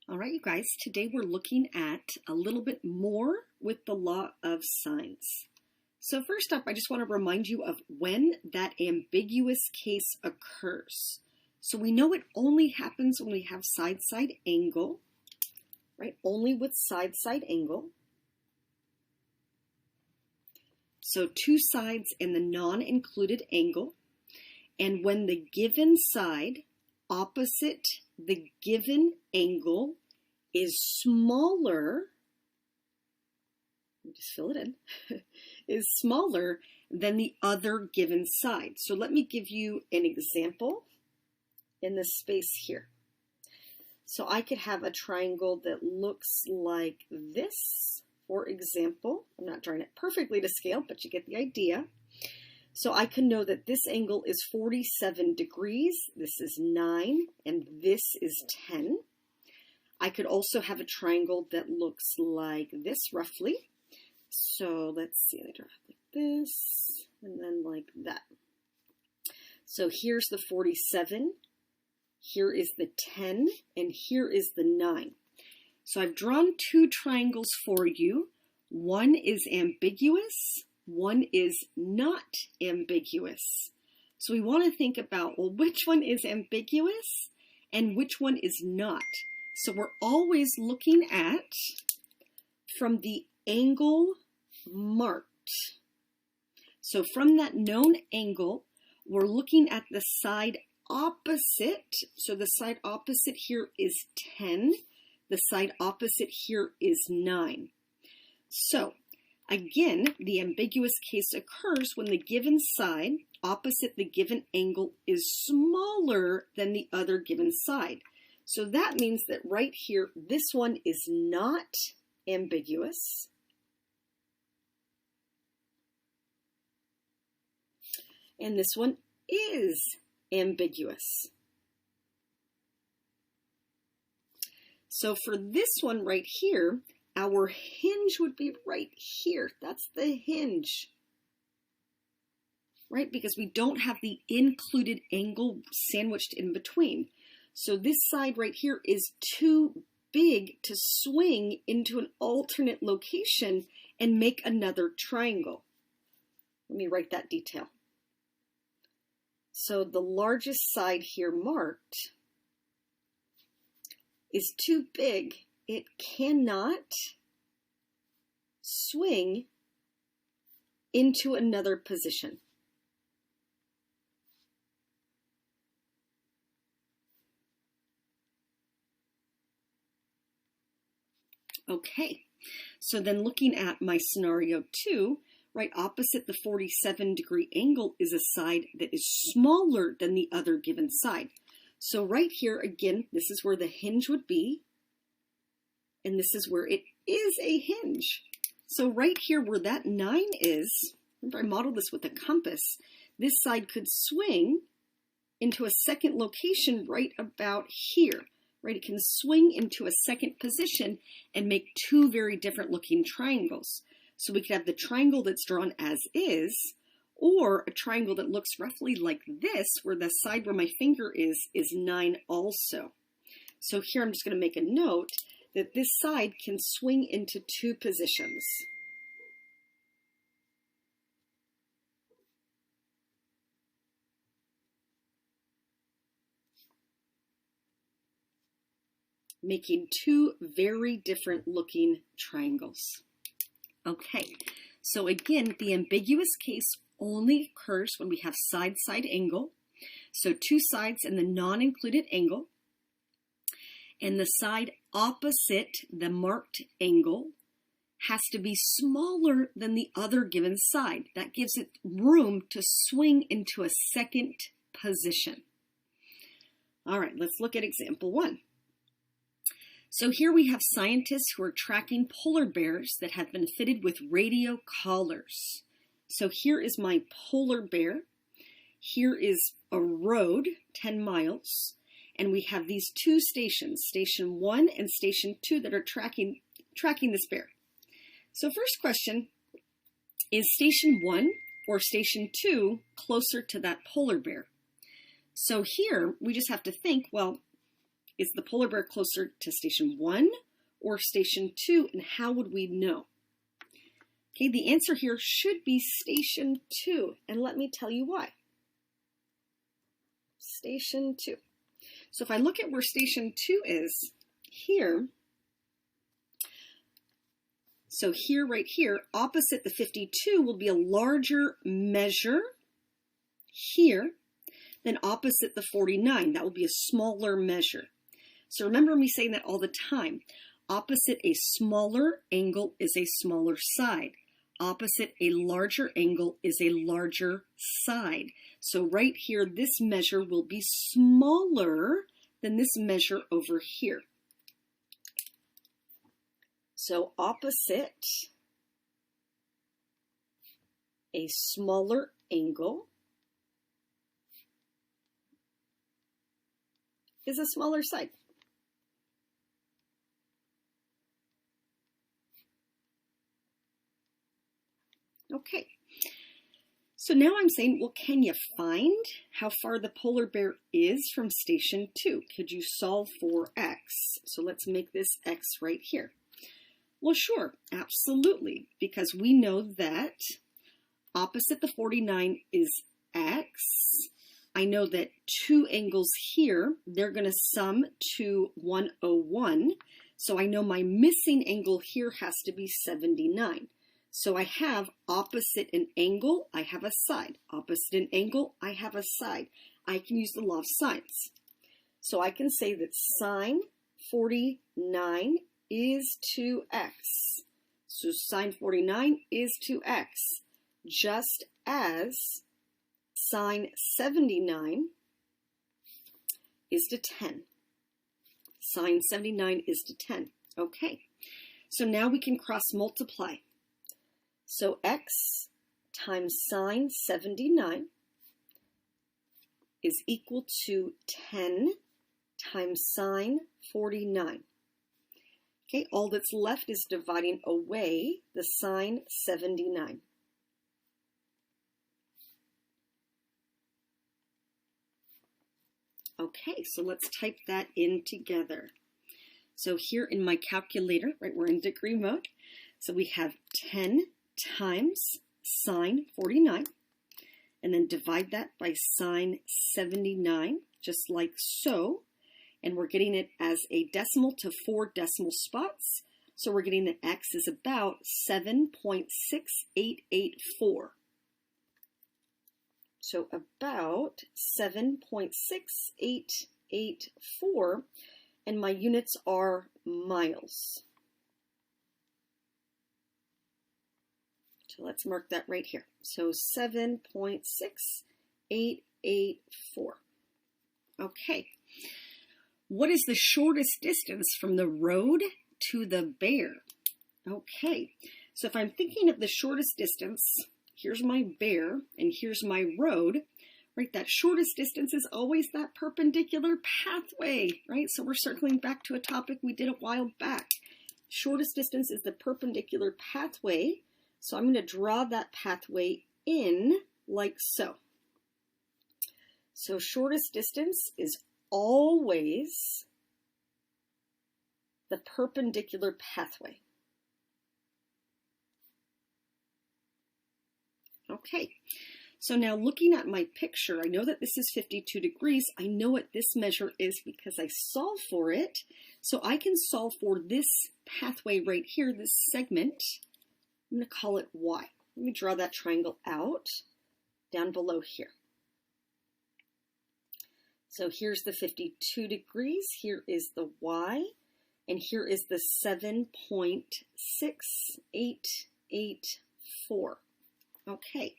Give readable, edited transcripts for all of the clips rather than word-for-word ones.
All right, you guys, today we're looking at a little bit more with the law of signs. So first up, I just want to remind you of when that ambiguous case occurs. So we know it only happens when we have side-side angle, right? Only with side-side angle. So two sides and the non-included angle. And when the given side opposite the given angle is smaller, just fill it in, is smaller than the other given side. So let me give you an example in this space here. So I could have a triangle that looks like this, for example. I'm not drawing it perfectly to scale, but you get the idea. So I can know that this angle is 47 degrees, this is 9, and this is 10. I could also have a triangle that looks like this roughly. So let's see, I draw it like this, and then like that. So here's the 47, here is the 10, and here is the 9. So I've drawn two triangles for you. One is ambiguous. One is not ambiguous. So we want to think about, well, which one is ambiguous and which one is not. So we're always looking at from the angle marked. So from that known angle, we're looking at the side opposite. So the side opposite here is 10. The side opposite here is 9. So again, the ambiguous case occurs when the given side opposite the given angle is smaller than the other given side. So that means that right here, this one is not ambiguous. And this one is ambiguous. So for this one right here, our hinge would be right here. That's the hinge, right? Because we don't have the included angle sandwiched in between. So this side right here is too big to swing into an alternate location and make another triangle. Let me write that detail. So the largest side here marked is too big. It cannot swing into another position. Okay, so then looking at my scenario 2, right opposite the 47-degree angle is a side that is smaller than the other given side. So right here, again, this is where the hinge would be. And this is where it is a hinge. So right here where that 9 is, remember I modeled this with a compass, this side could swing into a second location right about here, right? It can swing into a second position and make two very different looking triangles. So we could have the triangle that's drawn as is, or a triangle that looks roughly like this, where the side where my finger is 9 also. So here I'm just going to make a note that this side can swing into two positions. Making two very different looking triangles. Okay, so again, the ambiguous case only occurs when we have side-side angle. So two sides and the non-included angle. And the side opposite the marked angle has to be smaller than the other given side. That gives it room to swing into a second position. All right, let's look at example 1. So here we have scientists who are tracking polar bears that have been fitted with radio collars. So here is my polar bear. Here is a road, 10 miles. And we have these two stations, station 1 and station 2, that are tracking this bear. So first question, is station 1 or station 2 closer to that polar bear? So here we just have to think, well, Is the polar bear closer to station 1 or station 2, and how would we know? Okay, the answer here should be station 2, and let me tell you why. Station 2. So if I look at where station 2 is, here, so here, right here, opposite the 52 will be a larger measure here than opposite the 49. That will be a smaller measure. So remember me saying that all the time. Opposite a smaller angle is a smaller side. Opposite a larger angle is a larger side. So right here, this measure will be smaller than this measure over here. So opposite a smaller angle is a smaller side. Okay, so now I'm saying, well, can you find how far the polar bear is from station 2? Could you solve for x? So let's make this x right here. Well, sure, absolutely, because we know that opposite the 49 is x. I know that two angles here, they're going to sum to 101. So I know my missing angle here has to be 79. So I have opposite an angle, I have a side. Opposite an angle, I have a side. I can use the law of sines. So I can say that sine 49 is 2x. So sine 49 is 2x, just as sine 79 is to 10. Sine 79 is to 10. Okay, so now we can cross multiply. So x times sine 79 is equal to 10 times sine 49. Okay, all that's left is dividing away the sine 79. Okay, so let's type that in together. So here in my calculator, right, we're in degree mode. So we have 10 times sine 49, and then divide that by sine 79, just like so. And we're getting it as a decimal to 4 decimal spots. So we're getting that x is about 7.6884. So about 7.6884, and my units are miles. So let's mark that right here. So 7.6884. Okay. What is the shortest distance from the road to the bear? Okay. So if I'm thinking of the shortest distance, here's my bear and here's my road, right? That shortest distance is always that perpendicular pathway, right? So we're circling back to a topic we did a while back. Shortest distance is the perpendicular pathway. So I'm going to draw that pathway in like so. So shortest distance is always the perpendicular pathway. Okay, so now looking at my picture, I know that this is 52 degrees. I know what this measure is because I solved for it. So I can solve for this pathway right here, this segment. I'm going to call it y. Let me draw that triangle out down below here. So here's the 52 degrees, here is the y, and here is the 7.6884. Okay,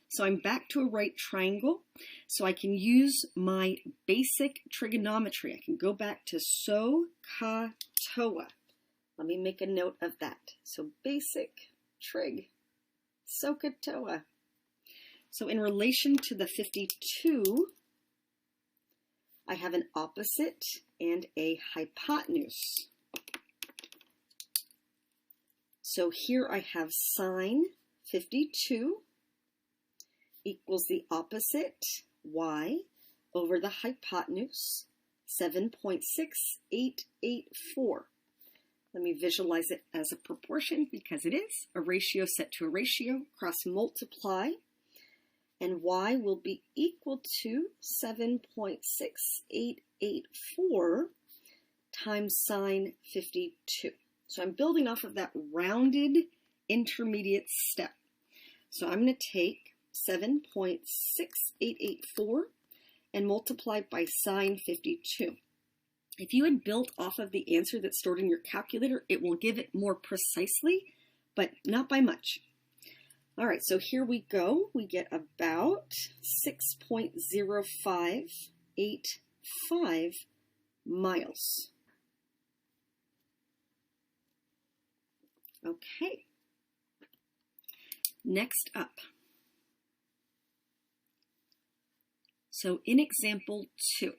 so I'm back to a right triangle, so I can use my basic trigonometry. I can go back to SOHCAHTOA. Let me make a note of that. So basic trig, SOHCAHTOA. So in relation to the 52, I have an opposite and a hypotenuse. So here I have sine 52 equals the opposite y over the hypotenuse. 7.6884. Let me visualize it as a proportion because it is a ratio set to a ratio. Cross multiply, and y will be equal to 7.6884 times sine 52. So I'm building off of that rounded intermediate step. So I'm going to take 7.6884 and multiply by sine 52. If you had built off of the answer that's stored in your calculator, it will give it more precisely, but not by much. All right, so here we go. We get about 6.0585 miles. Okay. Next up. So in example 2,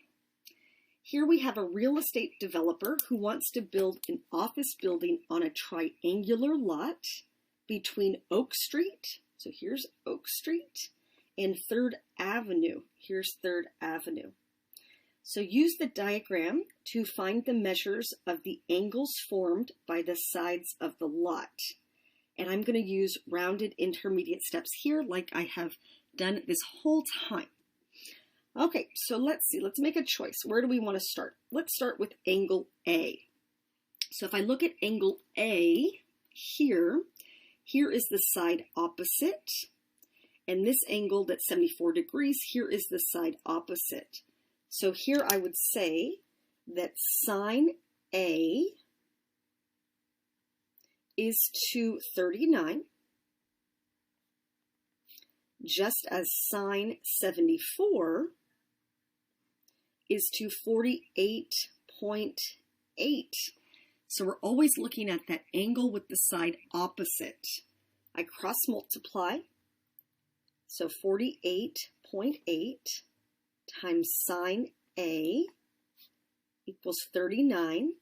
here we have a real estate developer who wants to build an office building on a triangular lot between Oak Street, so here's Oak Street, and 3rd Avenue. Here's 3rd Avenue. So use the diagram to find the measures of the angles formed by the sides of the lot. And I'm going to use rounded intermediate steps here like I have done this whole time. Okay, so let's see. Let's make a choice. Where do we want to start? Let's start with angle A. So if I look at angle A here, here is the side opposite. And this angle that's 74 degrees, here is the side opposite. So here I would say that sine A is to 39, just as sine 74 is to 48.8. So we're always looking at that angle with the side opposite. I cross multiply. So 48.8 times sine A equals 39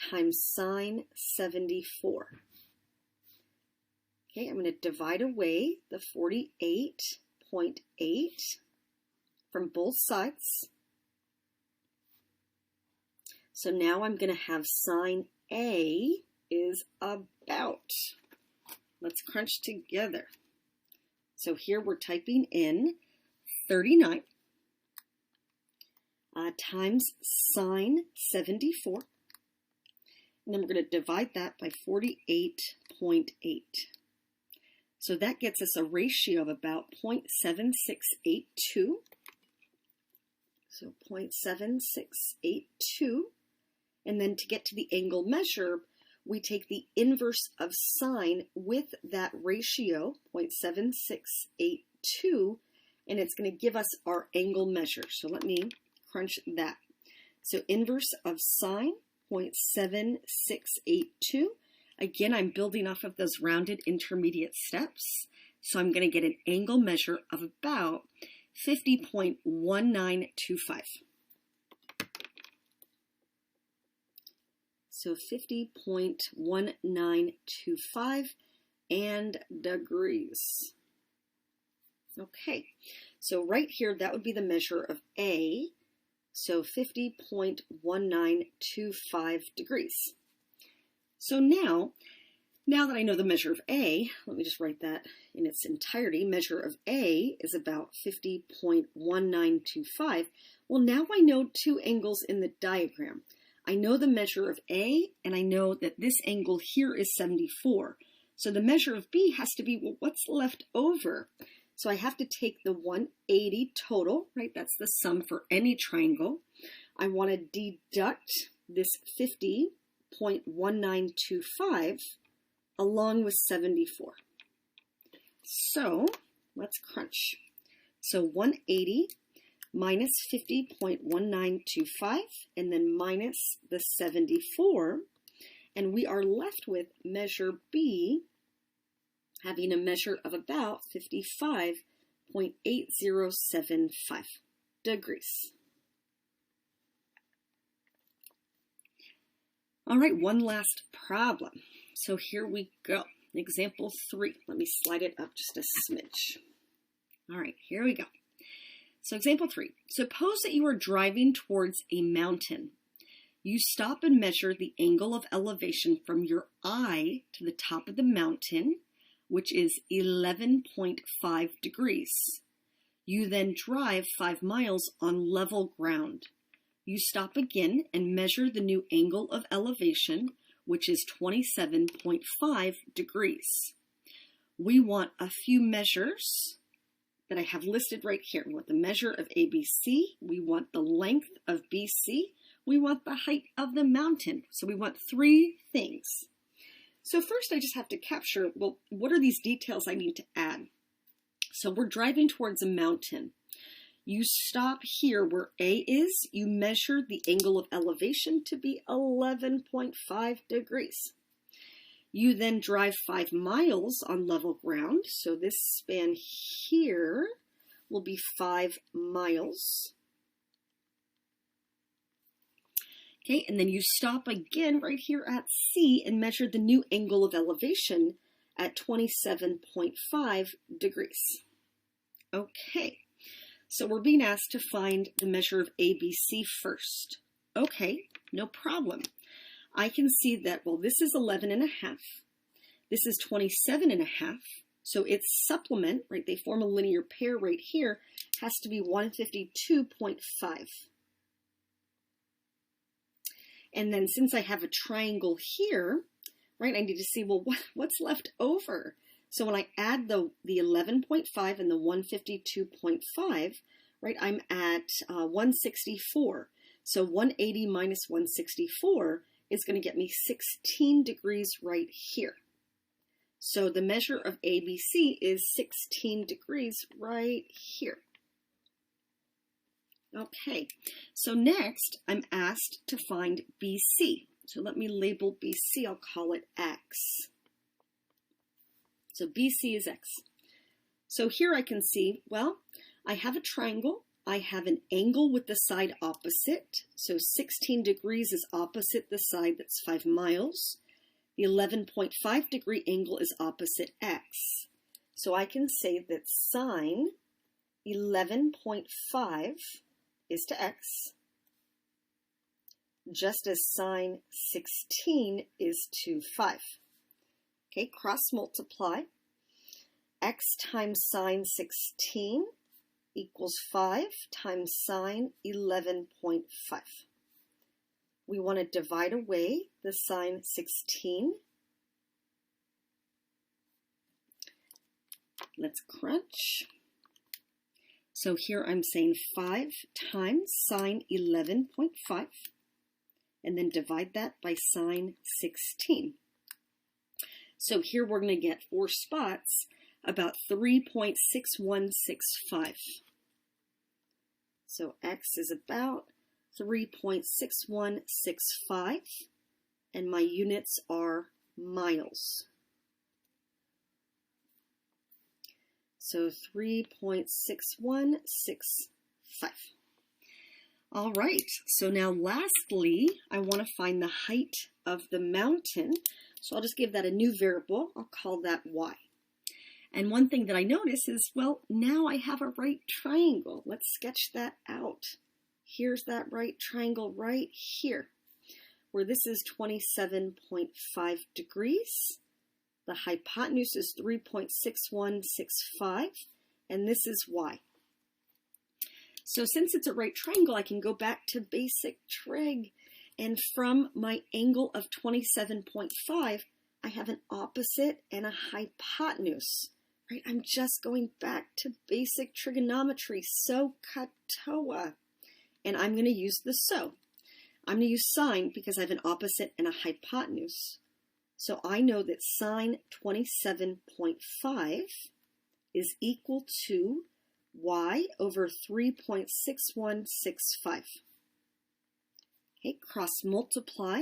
times sine 74. Okay, I'm going to divide away the 48.8 from both sides. So now I'm going to have sine A is about. Let's crunch together. So here we're typing in 39 times sine 74. And then we're going to divide that by 48.8. So that gets us a ratio of about 0.7682. So 0.7682. And then to get to the angle measure, we take the inverse of sine with that ratio, 0.7682, and it's going to give us our angle measure. So let me crunch that. So inverse of sine, 0.7682. Again, I'm building off of those rounded intermediate steps. So I'm going to get an angle measure of about 50.1925. So 50.1925 and degrees. Okay, so right here, that would be the measure of A. So 50.1925 degrees. So now that I know the measure of A, let me just write that in its entirety. Measure of A is about 50.1925. Well, now I know two angles in the diagram. I know the measure of A, and I know that this angle here is 74. So the measure of B has to be, well, what's left over? So I have to take the 180 total, right? That's the sum for any triangle. I want to deduct this 50.1925 along with 74. So let's crunch. So 180 minus 50.1925, and then minus the 74, and we are left with measure B having a measure of about 55.8075 degrees. All right, one last problem. So here we go. Example 3. Let me slide it up just a smidge. All right, here we go. So example 3, suppose that you are driving towards a mountain. You stop and measure the angle of elevation from your eye to the top of the mountain, which is 11.5 degrees. You then drive 5 miles on level ground. You stop again and measure the new angle of elevation, which is 27.5 degrees. We want a few measures that I have listed right here. We want the measure of ABC. We want the length of BC. We want the height of the mountain. So we want 3 things. So first I just have to capture, well, what are these details I need to add? So we're driving towards a mountain. You stop here where A is. You measure the angle of elevation to be 11.5 degrees. You then drive 5 miles on level ground. So this span here will be 5 miles. Okay, and then you stop again right here at C and measure the new angle of elevation at 27.5 degrees. Okay, so we're being asked to find the measure of ABC first. Okay, no problem. I can see that, well, this is 11.5. This is 27.5. So its supplement, right, they form a linear pair right here, has to be 152.5. And then since I have a triangle here, right, I need to see, well, what's left over? So when I add the 11.5 and the 152.5, right, I'm at 164. So 180 minus 164 is going to get me 16 degrees right here. So the measure of ABC is 16 degrees right here. Okay, so next I'm asked to find BC. So let me label BC, I'll call it X. So BC is X. So here I can see, well, I have a triangle. I have an angle with the side opposite. So 16 degrees is opposite the side that's 5 miles. The 11.5 degree angle is opposite X. So I can say that sine 11.5 is to X, just as sine 16 is to 5. Okay, cross multiply. X times sine 16 equals 5 times sine 11.5. We want to divide away the sine 16. Let's crunch. So here I'm saying 5 times sine 11.5, and then divide that by sine 16. So here we're going to get 4 spots, about 3.6165. So X is about 3.6165, and my units are miles. So 3.6165. All right, so now lastly, I want to find the height of the mountain. So I'll just give that a new variable. I'll call that y. And one thing that I notice is, well, now I have a right triangle. Let's sketch that out. Here's that right triangle right here, where this is 27.5 degrees. The hypotenuse is 3.6165, and this is y. So since it's a right triangle, I can go back to basic trig, and from my angle of 27.5, I have an opposite and a hypotenuse. Right? I'm just going back to basic trigonometry, SOHCAHTOA, and I'm going to use the SO. I'm going to use sine because I have an opposite and a hypotenuse. So I know that sine 27.5 is equal to y over 3.6165. Okay, cross multiply,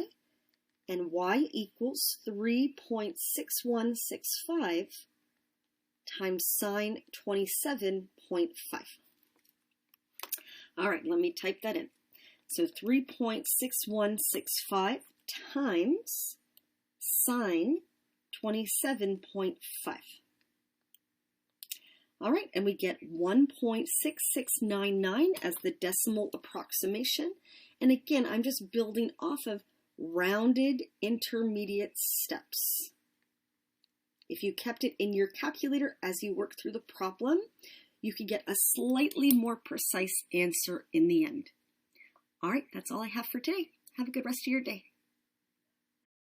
and y equals 3.6165 times sine 27.5. All right, let me type that in. So 3.6165 times sine 27.5. All right, and we get 1.6699 as the decimal approximation. And again, I'm just building off of rounded intermediate steps. If you kept it in your calculator as you work through the problem, you could get a slightly more precise answer in the end. All right, that's all I have for today. Have a good rest of your day.